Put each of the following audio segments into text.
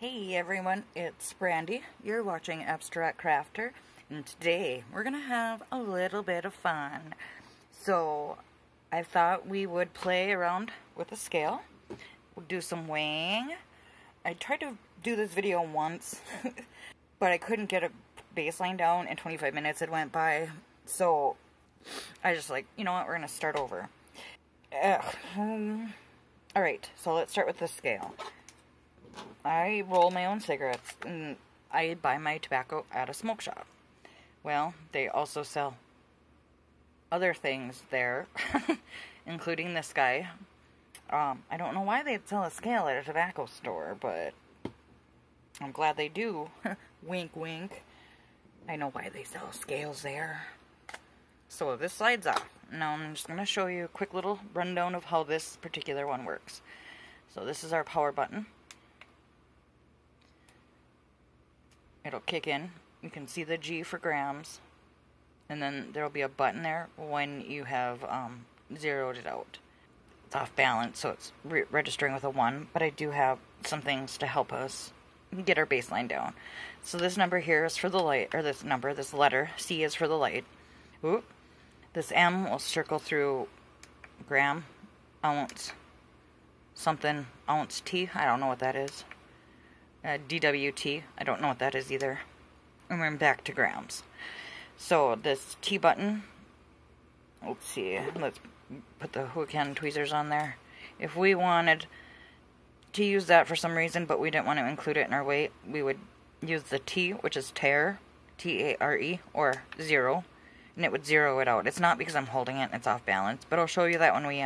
Hey everyone, it's Brandy. You're watching AbstractCrafter, and today we're gonna have a little bit of fun. So I thought we would play around with the scale. We'll do some weighing. I tried to do this video once, but I couldn't get a baseline down, and 25 minutes had went by. So I just like, you know what, we're gonna start over. Alright, so let's start with the scale. I roll my own cigarettes, and I buy my tobacco at a smoke shop. Well, they also sell other things there, including this guy. I don't know why they'd sell a scale at a tobacco store, but I'm glad they do. Wink, wink. I know why they sell scales there. So this slides off. Now I'm just going to show you a quick little rundown of how this particular one works. So this is our power button. It'll kick in. You can see the G for grams, and then there'll be a button there when you have zeroed it out. It's off balance, so it's registering with a 1, but I do have some things to help us get our baseline down. So this number here is for the light, or this letter, C is for the light. Oop. This M will circle through gram, ounce, something, ounce T, I don't know what that is. DWT, I don't know what that is either. And we're back to grams. So this T button, let's see, let's put the hook hand tweezers on there. If we wanted to use that for some reason, but we didn't want to include it in our weight, we would use the T, which is tare, T-A-R-E, or 0, and it would zero it out. It's not because I'm holding it, it's off balance, but I'll show you that when we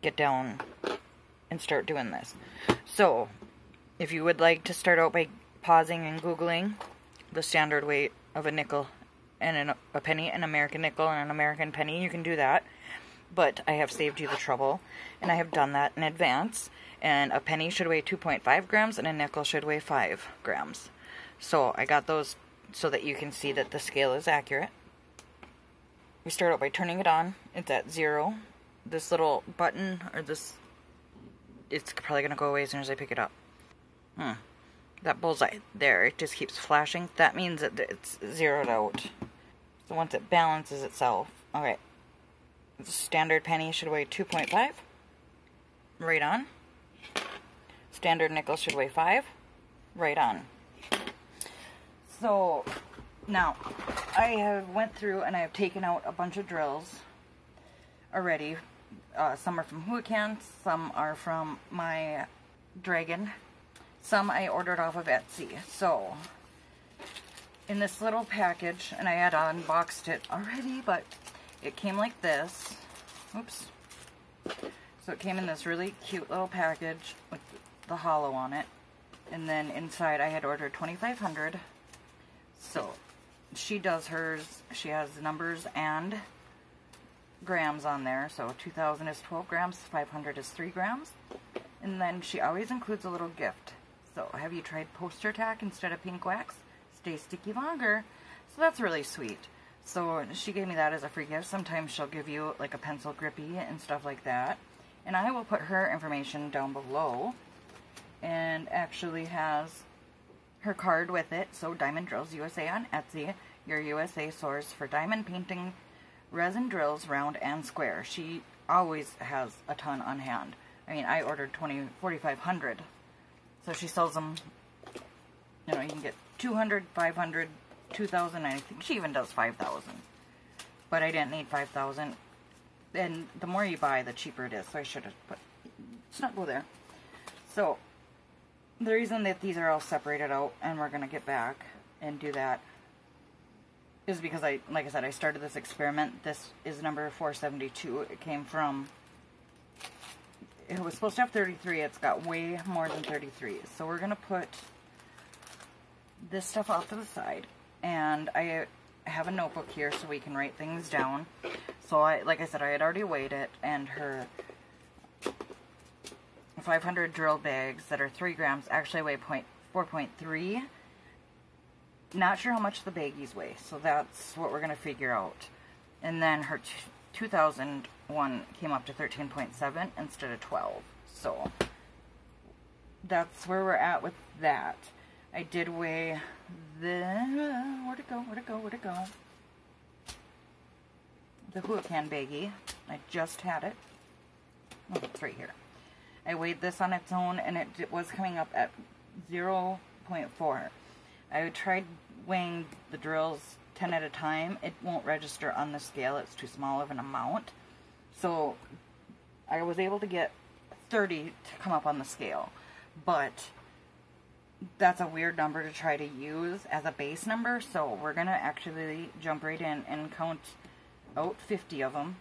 get down and start doing this. So if you would like to start out by pausing and Googling the standard weight of a nickel and a penny, an American nickel and an American penny, you can do that. But I have saved you the trouble, and I have done that in advance. And a penny should weigh 2.5 grams, and a nickel should weigh 5 grams. So I got those so that you can see that the scale is accurate. We start out by turning it on. It's at 0. This little button, or this, it's probably going to go away as soon as I pick it up. That bullseye there, it just keeps flashing. That means that it's zeroed out. So once it balances itself, okay. The standard penny should weigh 2.5. Right on. Standard nickel should weigh 5. Right on. So now I have went through and I have taken out a bunch of drills already. Some are from Huican, some are from my Dragon. Some I ordered off of Etsy. So, in this little package, and I had unboxed it already, but it came like this. Oops. So it came in this really cute little package with the hollow on it. And then inside I had ordered 2,500. So, she does hers. She has numbers and grams on there. So 2,000 is 12 grams, 500 is 3 grams. And then she always includes a little gift. So, have you tried poster tack instead of pink wax? Stay sticky longer. So that's really sweet. So she gave me that as a free gift. Sometimes she'll give you like a pencil grippy and stuff like that. And I will put her information down below. And actually has her card with it. So Diamond Drills USA on Etsy. Your USA source for diamond painting, resin drills, round and square. She always has a ton on hand. I mean, I ordered 4,500. So she sells them, you know, you can get 200, 500, 2,000, and I think she even does 5,000. But I didn't need 5,000. And the more you buy, the cheaper it is. So I should have put, let's not go there. So, the reason that these are all separated out, and we're going to get back and do that, is because like I said, I started this experiment. This is number 472. It came from, it was supposed to have 33. It's got way more than 33. So we're going to put this stuff off to the side. And I have a notebook here so we can write things down. So like I said, I had already weighed it. And her 500 drill bags that are 3 grams actually weigh 4.3. Not sure how much the baggies weigh. So that's what we're going to figure out. And then her 2001 came up to 13.7 instead of 12. So that's where we're at with that. I did weigh the, where'd it go? The Huacan baggie. I just had it. Oh, it's right here. I weighed this on its own, and it was coming up at 0.4. I tried weighing the drills 10 at a time. It won't register on the scale. It's too small of an amount. So I was able to get 30 to come up on the scale, but that's a weird number to try to use as a base number, so we're going to actually jump right in and count out 50 of them.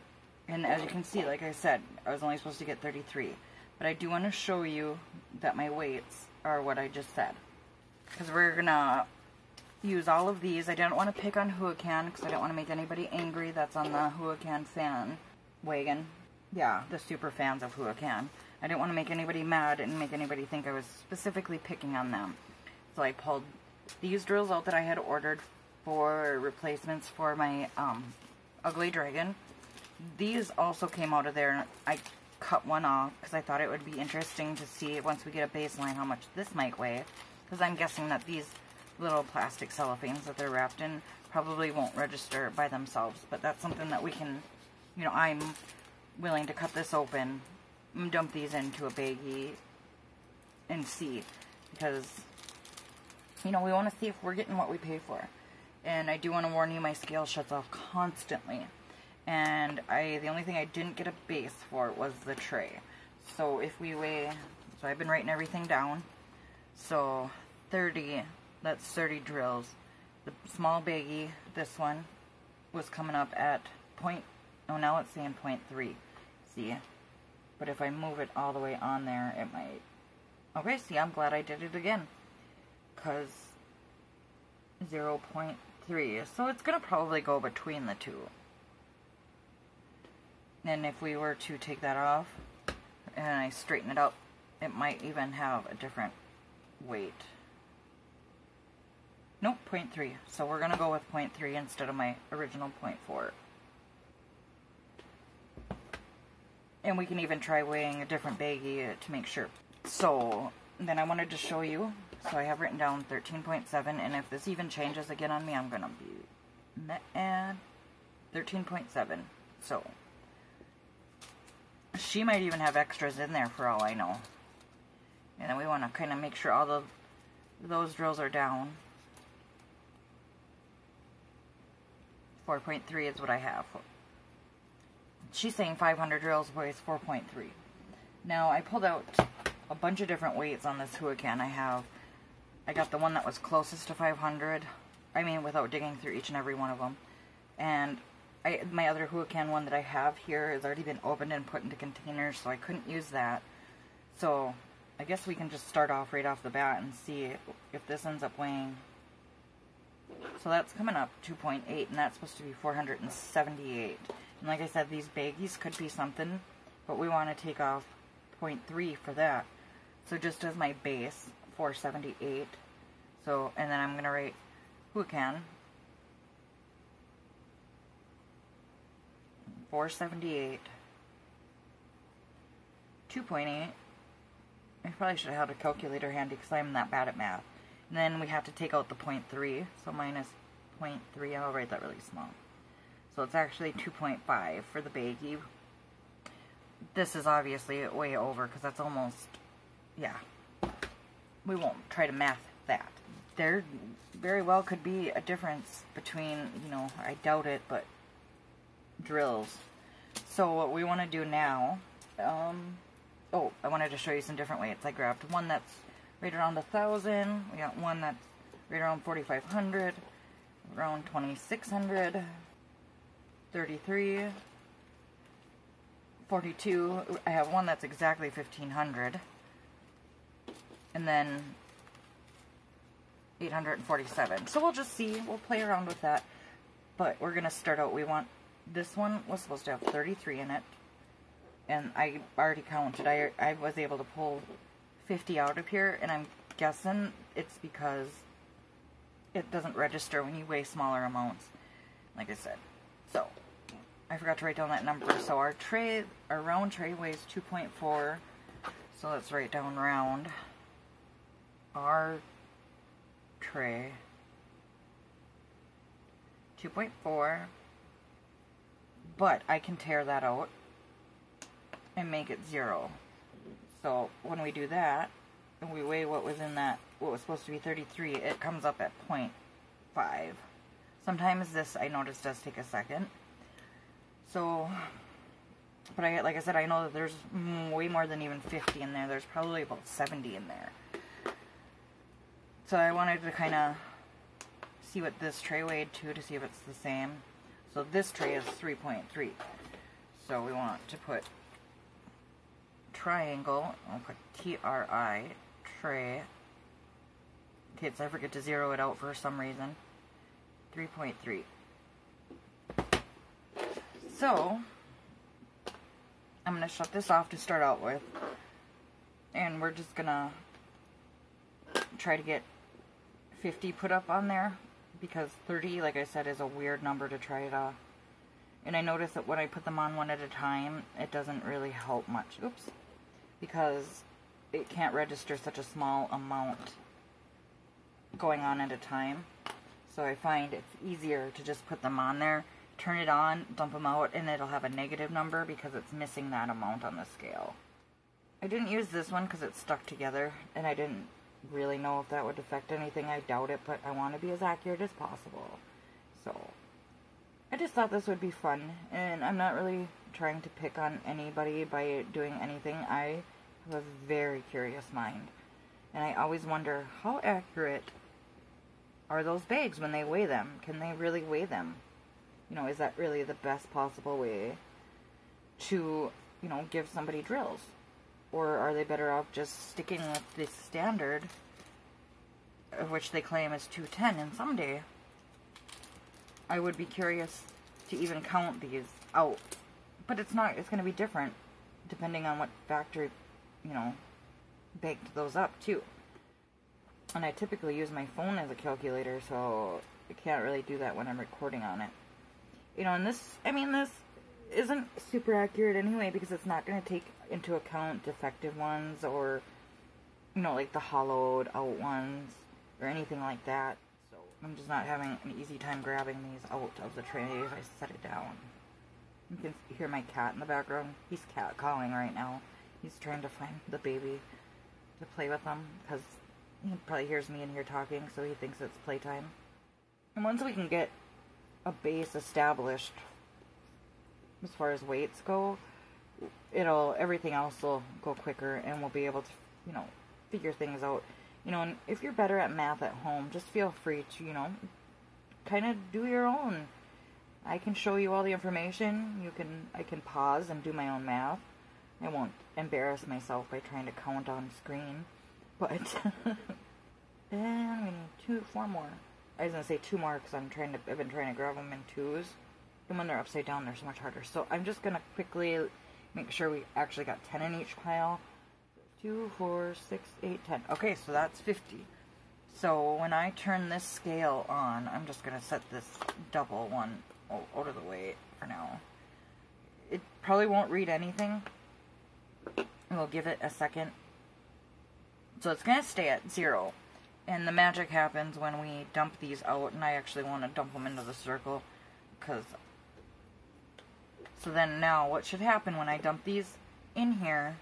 And as you can see, like I said, I was only supposed to get 33. But I do want to show you that my weights are what I just said. Because we're going to use all of these. I didn't want to pick on Huacan because I don't want to make anybody angry that's on the Huacan fan wagon. Yeah, the super fans of Huacan. I didn't want to make anybody mad and make anybody think I was specifically picking on them. So I pulled these drills out that I had ordered for replacements for my Ugly Dragon. These also came out of there, and I cut one off because I thought it would be interesting to see once we get a baseline how much this might weigh, because I'm guessing that these little plastic cellophanes that they're wrapped in probably won't register by themselves, but that's something that we can, you know, I'm willing to cut this open and dump these into a baggie and see, because, you know, we want to see if we're getting what we pay for. And I do want to warn you, my scale shuts off constantly. And the only thing I didn't get a base for was the tray. So if we weigh, so I've been writing everything down. So 30, that's 30 drills. The small baggie, this one, was coming up at oh, now it's saying 0.3. See? But if I move it all the way on there, it might. Okay, see, I'm glad I did it again. Because 0.3. So it's going to probably go between the two. And if we were to take that off and I straighten it up, it might even have a different weight. Nope, 0.3. So we're going to go with 0.3 instead of my original 0.4. And we can even try weighing a different baggie to make sure. So then I wanted to show you. So I have written down 13.7, and if this even changes again on me, I'm going to be mad. 13.7. So she might even have extras in there for all I know. And then we want to kind of make sure all those drills are down. 4.3 is what I have. She's saying 500 drills weighs 4.3. Now I pulled out a bunch of different weights on this Huacan. I got the one that was closest to 500. I mean, without digging through each and every one of them. And my other Huacan one that I have here has already been opened and put into containers, so I couldn't use that. So I guess we can just start off right off the bat and see if this ends up weighing. So that's coming up 2.8, and that's supposed to be 478. And like I said, these baggies could be something, but we want to take off 0.3 for that. So just as my base, 478. So, and then I'm going to write Huacan. 478. 2.8. I probably should have had a calculator handy because I'm that bad at math. And then we have to take out the 0.3. So minus 0.3. I'll write that really small. So it's actually 2.5 for the baggie. This is obviously way over because that's almost, yeah. We won't try to math that. There very well could be a difference between, you know, I doubt it, but drills. So what we want to do now, oh, I wanted to show you some different weights. I grabbed one that's right around 1,000. We got one that's right around 4,500, around 2,600, 33, 42. I have one that's exactly 1,500, and then 847. So we'll just see. We'll play around with that. But we're going to start out. We want, this one was supposed to have 33 in it. And I already counted. I was able to pull 50 out of here. And I'm guessing it's because it doesn't register when you weigh smaller amounts. Like I said. So, I forgot to write down that number. So our round tray weighs 2.4. So let's write down round. our tray 2.4, but I can tear that out and make it 0. So when we do that and we weigh what was in that, what was supposed to be 33, it comes up at 0.5. Sometimes this, I noticed, does take a second. So, but like I said, I know that there's way more than even 50 in there. There's probably about 70 in there. So I wanted to kind of see what this tray weighed too, to see if it's the same. So this tray is 3.3. So we want to put triangle. I'll put TRI, tray. Okay, so I forget to zero it out for some reason. 3.3. So I'm going to shut this off to start out with. And we're just going to try to get 50 put up on there, because 30, like I said, is a weird number to try it off. And I noticed that when I put them on one at a time, it doesn't really help much. Oops. Because it can't register such a small amount going on at a time. So I find it's easier to just put them on there, turn it on, dump them out, and it'll have a negative number because it's missing that amount on the scale. I didn't use this one because it's stuck together, and I didn't really know if that would affect anything. I doubt it, but I want to be as accurate as possible. So I just thought this would be fun, and I'm not really trying to pick on anybody by doing anything. I have a very curious mind, and I always wonder, how accurate are those bags when they weigh them? Can they really weigh them? You know, is that really the best possible way to, you know, give somebody drills? Or are they better off just sticking with the standard, of which they claim is 210? And someday I would be curious to even count these out. But it's not, it's going to be different depending on what factory, you know, baked those up too. And I typically use my phone as a calculator, so I can't really do that when I'm recording on it. You know, and this, I mean, this isn't super accurate anyway, because it's not going to take into account defective ones, or, you know, like the hollowed out ones or anything like that. So I'm just not having an easy time grabbing these out of the tray if I set it down. You can hear my cat in the background. He's cat calling right now. He's trying to find the baby to play with him, because he probably hears me in here talking, so he thinks it's playtime. And once we can get a base established as far as weights go, everything else will go quicker, and we'll be able to, you know, figure things out. You know, and if you're better at math at home, just feel free to, you know, kind of do your own. I can show you all the information. I can pause and do my own math. I won't embarrass myself by trying to count on screen, but and we need 4 more. I was gonna say 2 more because I've been trying to grab them in 2s, and when they're upside down, they're so much harder. So I'm just gonna quickly make sure we actually got 10 in each pile. 2, 4, 6, 8, 10. Okay, so that's 50. So when I turn this scale on, I'm just gonna set this double one out of the way for now. It probably won't read anything. We'll give it a second. So it's gonna stay at 0. And the magic happens when we dump these out, and I actually want to dump them into the circle, because so then now what should happen when I dump these in here,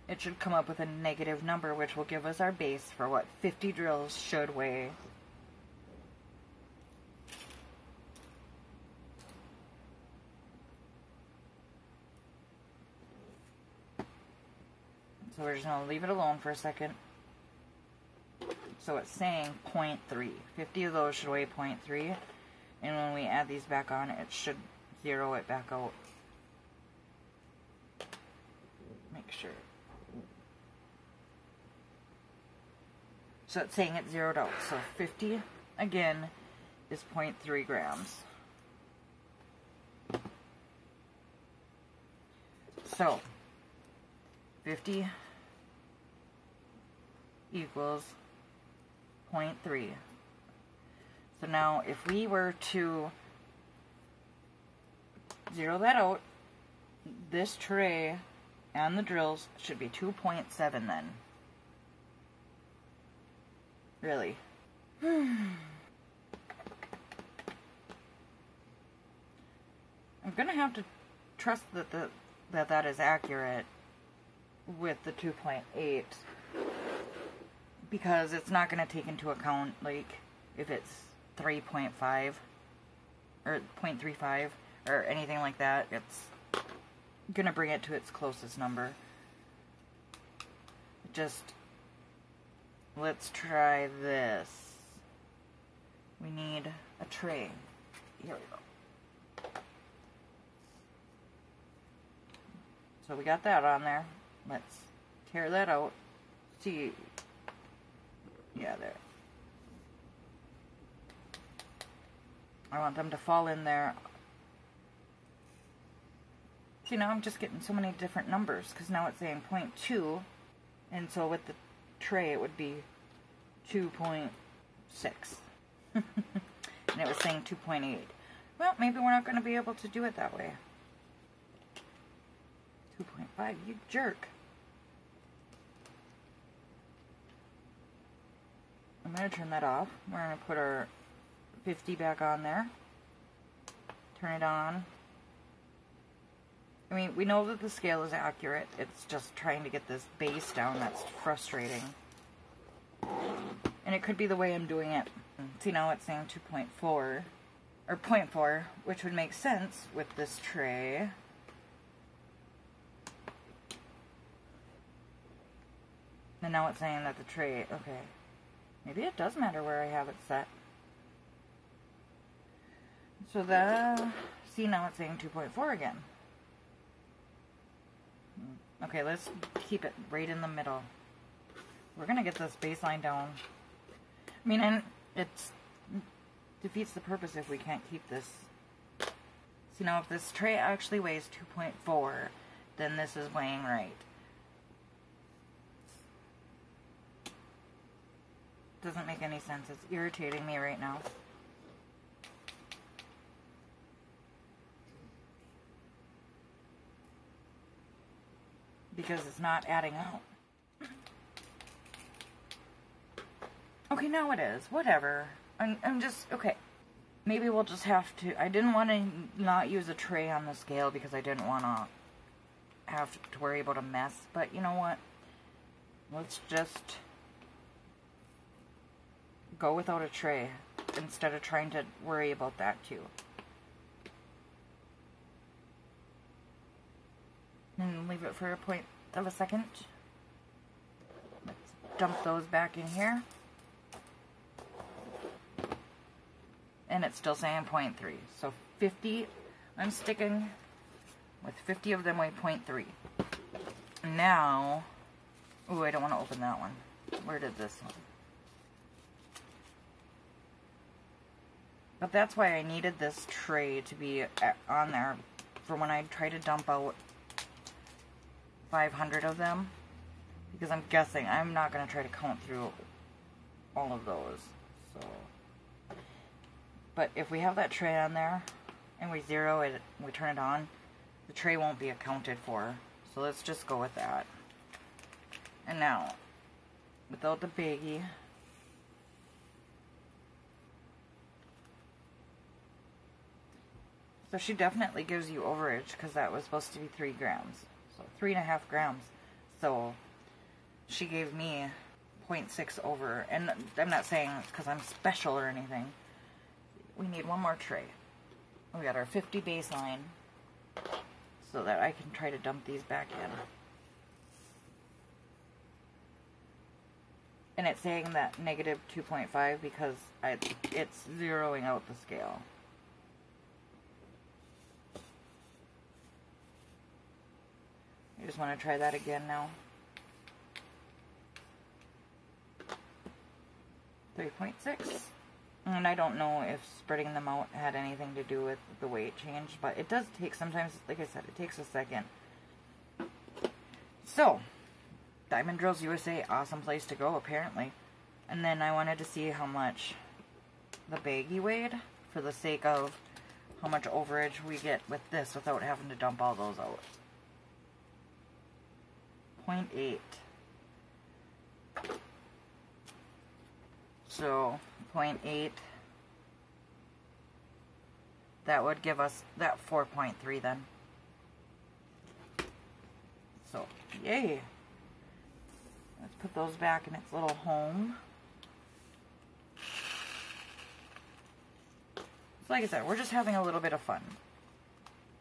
it should come up with a negative number, which will give us our base for what 50 drills should weigh. So we're just going to leave it alone for a second. So it's saying 0.3. 50 of those should weigh 0.3. And when we add these back on, it should zero it back out. Make sure. So it's saying it's zeroed out. So 50, again, is 0.3 grams. So 50 equals 0.3. So now if we were to zero that out, this tray and the drills should be 2.7 then. really. I'm gonna have to trust that that is accurate with the 2.8, because it's not gonna take into account like if it's 3.5 or 0.35 or anything like that. It's gonna bring it to its closest number. Just let's try this. We need a tray. Here we go. So we got that on there. Let's tear that out. See. Yeah, there. I want them to fall in there. See, now I'm just getting so many different numbers, because now it's saying 0.2, and so with the tray it would be 2.6. And it was saying 2.8. Well, maybe we're not going to be able to do it that way. 2.5, you jerk. I'm going to turn that off. We're going to put our 50 back on there. Turn it on. I mean, we know that the scale is accurate. It's just trying to get this base down that's frustrating. And it could be the way I'm doing it. See, now it's saying 2.4, or 0.4, which would make sense with this tray. And now it's saying that the tray, okay. Maybe it does matter where I have it set. So see, now it's saying 2.4 again. Okay, let's keep it right in the middle. We're gonna get this baseline down. I mean, and it defeats the purpose if we can't keep this. See, now if this tray actually weighs 2.4, then this is weighing right. Doesn't make any sense. It's irritating me right now. Because it's not adding out. Okay, now it is. Whatever. I'm just, okay. Maybe we'll just have to, I didn't want to not use a tray on the scale because I didn't want to have to worry about a mess. But you know what? Let's just go without a tray instead of trying to worry about that too. And leave it for a point of a second. Let's dump those back in here. And it's still saying 0.3. So 50, I'm sticking with 50 of them weigh 0.3. Now, ooh, I don't want to open that one. Where did this one? But that's why I needed this tray to be on there for when I try to dump out 500 of them. Because I'm guessing I'm not going to try to count through all of those. So, but if we have that tray on there and we zero it, we turn it on, the tray won't be accounted for. So let's just go with that. And now, without the baggie, so she definitely gives you overage because that was supposed to be 3 grams. So 3.5 grams. So she gave me 0.6 over. And I'm not saying it's because I'm special or anything. We need one more tray. We got our 50 baseline so that I can try to dump these back in. And it's saying that negative 2.5 because it's zeroing out the scale. I just want to try that again now. 3.6. And I don't know if spreading them out had anything to do with the weight change, but it does take sometimes, like I said, it takes a second. So, Diamond Drills USA, awesome place to go apparently. And then I wanted to see how much the baggie weighed for the sake of how much overage we get with this without having to dump all those out. 0.8. So 0.8. That would give us that 4.3 then. So, yay. Let's put those back in its little home. So like I said, we're just having a little bit of fun.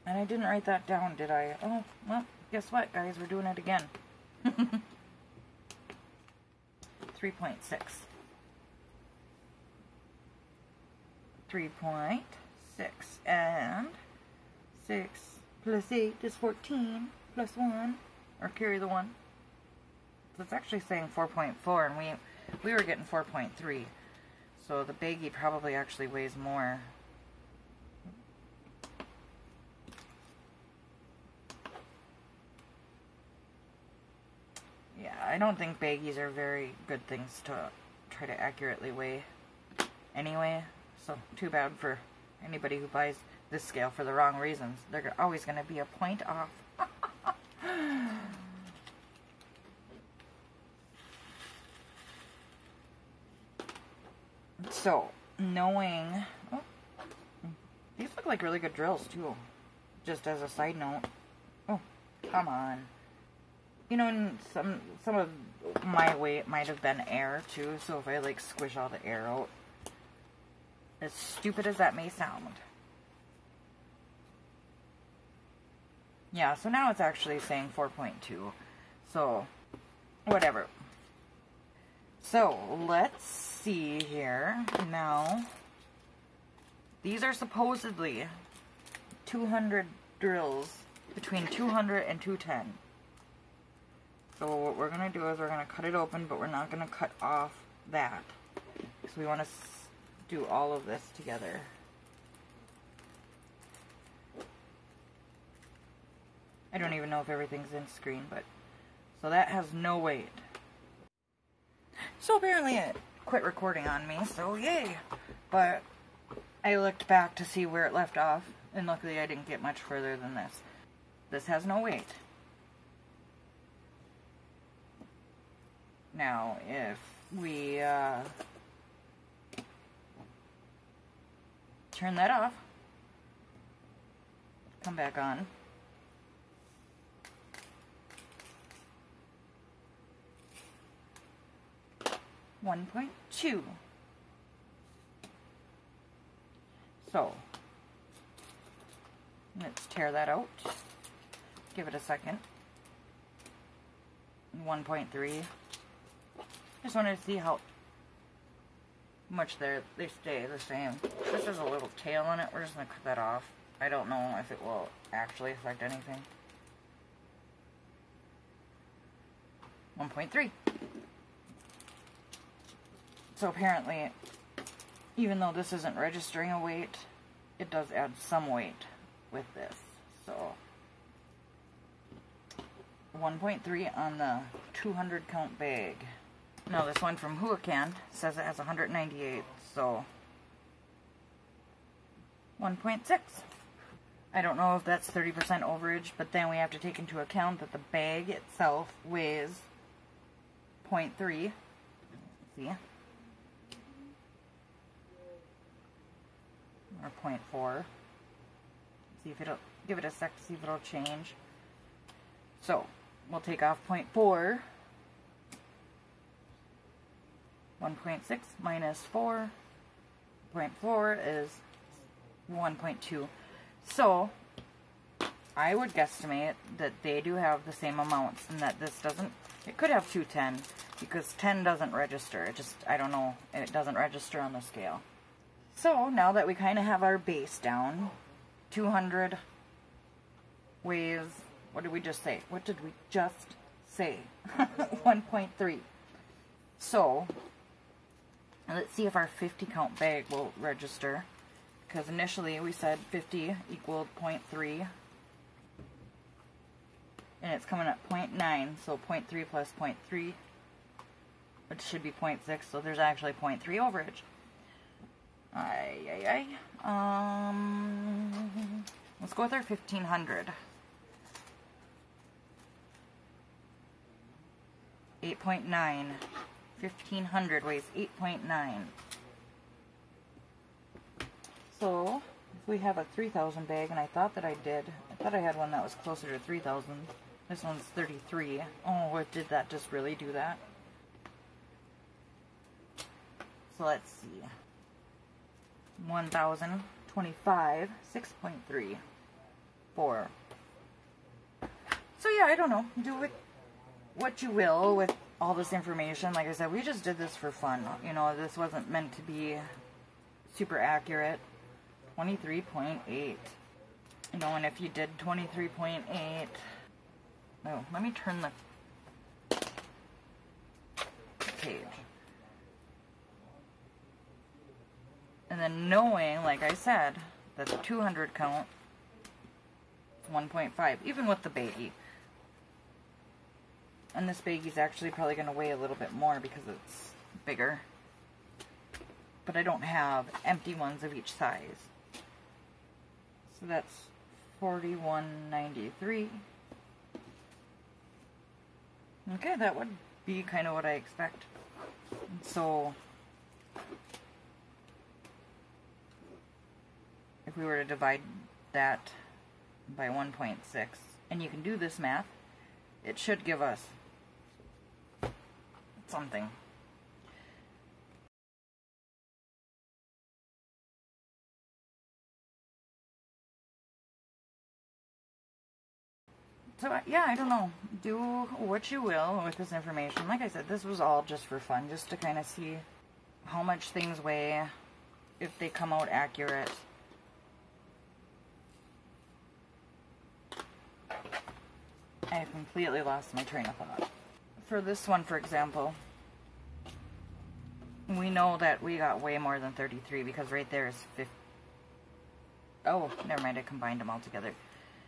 And I didn't write that down, did I? Oh, well, guess what, guys? We're doing it again. 3.6. 3.6. And 6 plus 8 is 14 plus 1, or carry the 1. So it's actually saying 4.4, and we were getting 4.3. So the baggie probably actually weighs more. Yeah, I don't think baggies are very good things to try to accurately weigh anyway. So too bad for anybody who buys this scale for the wrong reasons. They're always going to be a point off. So, knowing... Oh, these look like really good drills, too. Just as a side note. Oh, come on. You know, and some of my weight might have been air, too. So if I, like, squish all the air out, as stupid as that may sound. Yeah, so now it's actually saying 4.2. So, whatever. So, let's see here. Now, these are supposedly 200 drills, between 200 and 210. So what we're going to do is we're going to cut it open, but we're not going to cut off that. Because we want to do all of this together. I don't even know if everything's in screen, but... So that has no weight. So apparently it quit recording on me, so yay! But I looked back to see where it left off, and luckily I didn't get much further than this. This has no weight. Now, if we turn that off, come back on, $1.2. So, let's tear that out. Give it a second. 1.3. Just wanted to see how much they stay the same. This has a little tail on it. We're just going to cut that off. I don't know if it will actually affect anything. 1.3. So apparently, even though this isn't registering a weight, it does add some weight with this. So 1.3 on the 200 count bag. Now this one from Huacan says it has 198, so 1.6. I don't know if that's 30% overage, but then we have to take into account that the bag itself weighs 0.3. See? Or 0.4. See if it'll, give it a sec to see if it'll change. So, we'll take off 0.4. 1.6 minus 4. 0.4 is 1.2. So, I would guesstimate that they do have the same amounts and that this doesn't, it could have 210 because 10 doesn't register. It just, I don't know, it doesn't register on the scale. So, now that we kind of have our base down, 200 weighs, what did we just say? What did we just say? 1.3. So, let's see if our 50 count bag will register. Because initially we said 50 equaled 0.3. And it's coming at 0.9, so 0.3 plus 0.3, which should be 0.6, so there's actually 0.3 overage. Let's go with our 1500. 8.9. 1500 weighs 8.9. So, if we have a 3000 bag, and I thought that I did, I thought I had one that was closer to 3000. This one's 33. Oh, what did that just really do that? So let's see. 1025, 6.3, 4. So yeah, I don't know. Do it what you will with all this information. Like I said, we just did this for fun. You know, this wasn't meant to be super accurate. 23.8. You know, and if you did 23.8, no, let me turn the page. And then knowing, like I said, that the 200 count is 1.5, even with the baggie. And this baggie's actually probably going to weigh a little bit more because it's bigger. But I don't have empty ones of each size. So that's 41.93. Okay, that would be kind of what I expect. So if we were to divide that by 1.6, and you can do this math, it should give us something. So yeah, I don't know. Do what you will with this information. Like I said, this was all just for fun, just to kind of see how much things weigh, if they come out accurate. I completely lost my train of thought. For this one, for example, we know that we got way more than 33 because right there is 50. Oh, never mind, I combined them all together.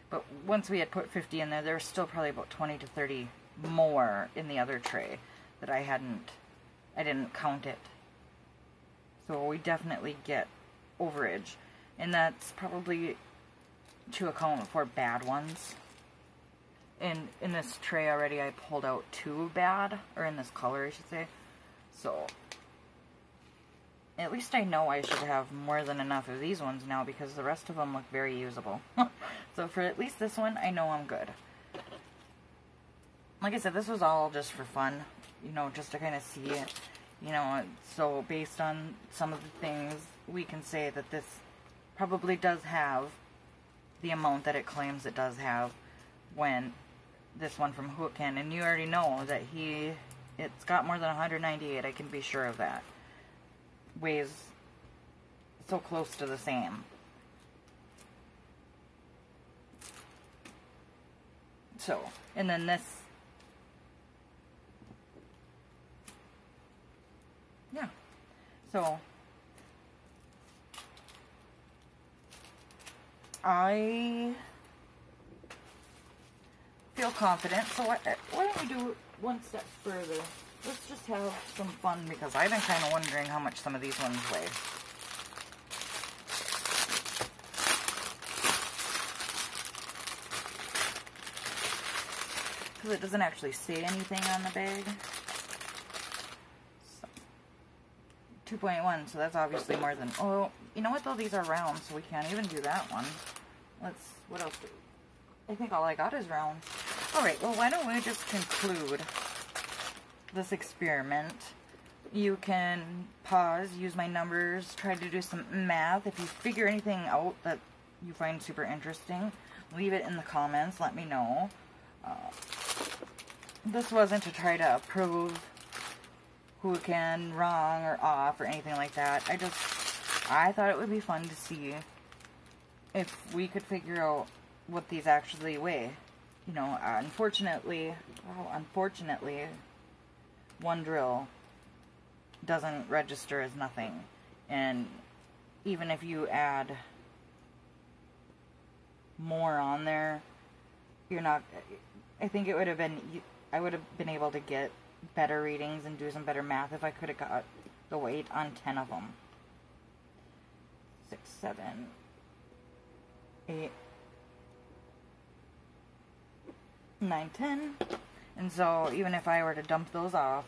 But once we had put 50 in there, there's still probably about 20 to 30 more in the other tray that I didn't count it. So we definitely get overage. And that's probably to account for bad ones. And in this tray already I pulled out 2 bad, or in this color I should say. So at least I know I should have more than enough of these ones now because the rest of them look very usable. So for at least this one, I know I'm good. Like I said, this was all just for fun, you know, just to kind of see it, you know. So based on some of the things, we can say that this probably does have the amount that it claims it does have when this one from Hootkin, and you already know that it's got more than 198, I can be sure of that. Weighs so close to the same. So, and then this, yeah, so I feel confident. So why don't we do one step further? Let's just have some fun because I've been kind of wondering how much some of these ones weigh. Because it doesn't actually say anything on the bag. So, 2.1, so that's obviously more than... Oh, you know what though? These are round, so we can't even do that one. What else do I think all I got is round. Alright, well why don't we just conclude this experiment. You can pause, use my numbers, try to do some math. If you figure anything out that you find super interesting, leave it in the comments, let me know. This wasn't to try to prove Hootkin wrong or off or anything like that. I thought it would be fun to see if we could figure out what these actually weigh. You know, unfortunately, one drill doesn't register as nothing. And even if you add more on there, you're not... I think it would have been... I would have been able to get better readings and do some better math if I could have got the weight on 10 of them. 6, 7, 8, 9, 10. And so even if I were to dump those off,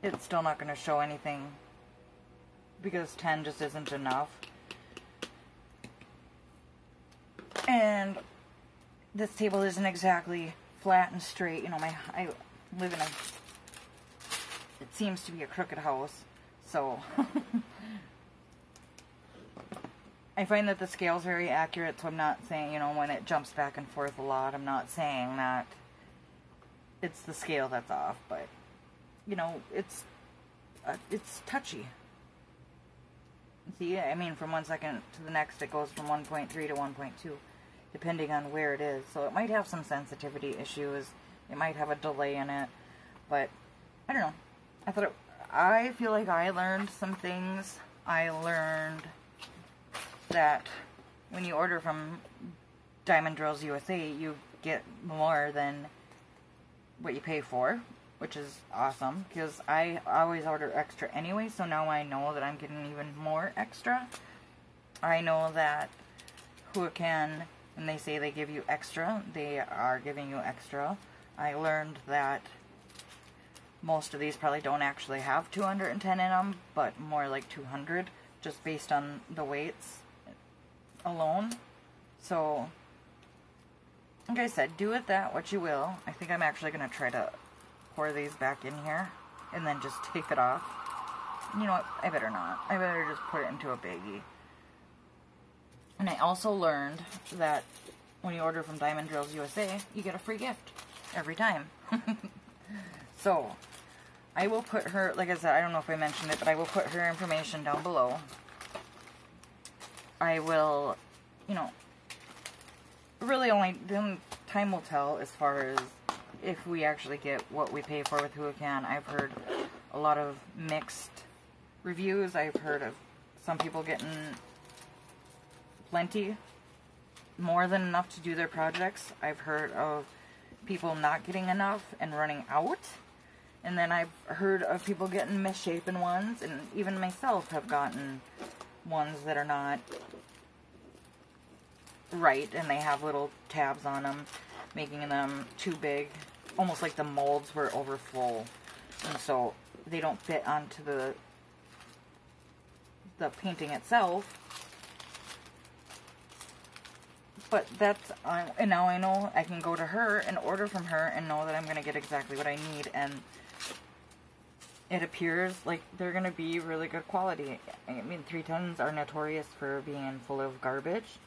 it's still not going to show anything because 10 just isn't enough. And this table isn't exactly flat and straight. You know, I live in a, it seems to be a crooked house, so I find that the scale is very accurate, so I'm not saying, you know, when it jumps back and forth a lot, I'm not saying that it's the scale that's off, but, you know, it's touchy. See, I mean, from 1 second to the next, it goes from 1.3 to 1.2, depending on where it is. So it might have some sensitivity issues. It might have a delay in it, but I don't know. I feel like I learned some things. I learned that when you order from Diamond Drills USA, you get more than what you pay for, which is awesome, because I always order extra anyway, so now I know that I'm getting even more extra. I know that Huacan, when they say they give you extra, they are giving you extra. I learned that most of these probably don't actually have 210 in them, but more like 200, just based on the weights alone. So, like I said, do with that what you will. I think I'm actually going to try to pour these back in here and then just take it off. You know what? I better not. I better just put it into a baggie. And I also learned that when you order from Diamond Drills USA, you get a free gift every time. So, I will put her, like I said, I don't know if I mentioned it, but I will put her information down below. I will, you know, really only, then time will tell as far as if we actually get what we pay for with Huacan. I've heard a lot of mixed reviews. I've heard of some people getting plenty, more than enough to do their projects. I've heard of people not getting enough and running out. And then I've heard of people getting misshapen ones, and even myself have gotten ones that are not right, and they have little tabs on them, making them too big, almost like the molds were overfull, and so they don't fit onto the painting itself. But that's, and now I know I can go to her and order from her and know that I'm going to get exactly what I need, and it appears like they're going to be really good quality. I mean, 310s are notorious for being full of garbage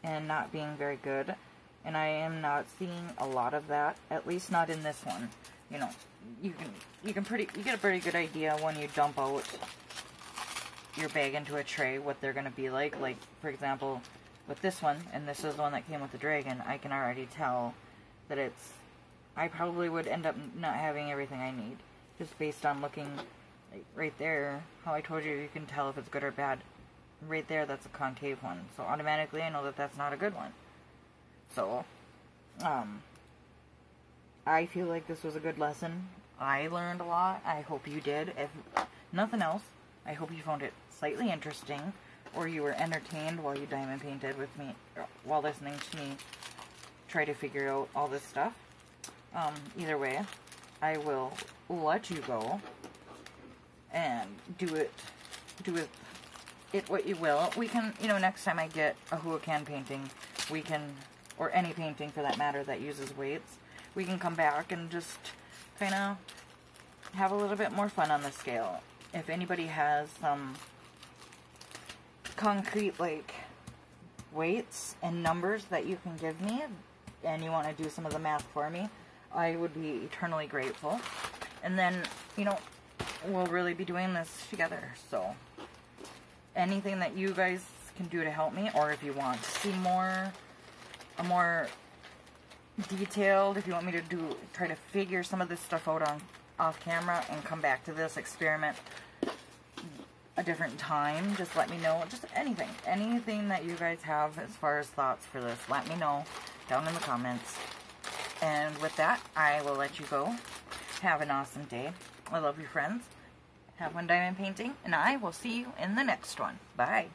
and not being very good, and I am not seeing a lot of that, at least not in this one. You know, you get a pretty good idea when you dump out your bag into a tray what they're going to be like. Like, for example, with this one, and this is the one that came with the dragon, I can already tell that I probably would end up not having everything I need, just based on looking, like, right there, how I told you, you can tell if it's good or bad. Right there, that's a concave one, so automatically I know that that's not a good one. So, I feel like this was a good lesson. I learned a lot. I hope you did. If nothing else, I hope you found it slightly interesting, or you were entertained while you diamond painted with me, while listening to me try to figure out all this stuff. Either way, I will let you go and do with it what you will. We can, you know, next time I get a Huacan painting, we can, or any painting for that matter that uses weights, we can come back and just kind of have a little bit more fun on the scale. If anybody has some concrete, like, weights and numbers that you can give me, and you want to do some of the math for me, I would be eternally grateful. And then, you know, we'll really be doing this together. So, anything that you guys can do to help me, or if you want to see a more detailed, if you want me to try to figure some of this stuff out off camera and come back to this experiment a different time, just let me know. Just anything that you guys have as far as thoughts for this, let me know down in the comments. And with that, I will let you go. Have an awesome day. I love you, friends. Have one diamond painting, and I will see you in the next one. Bye.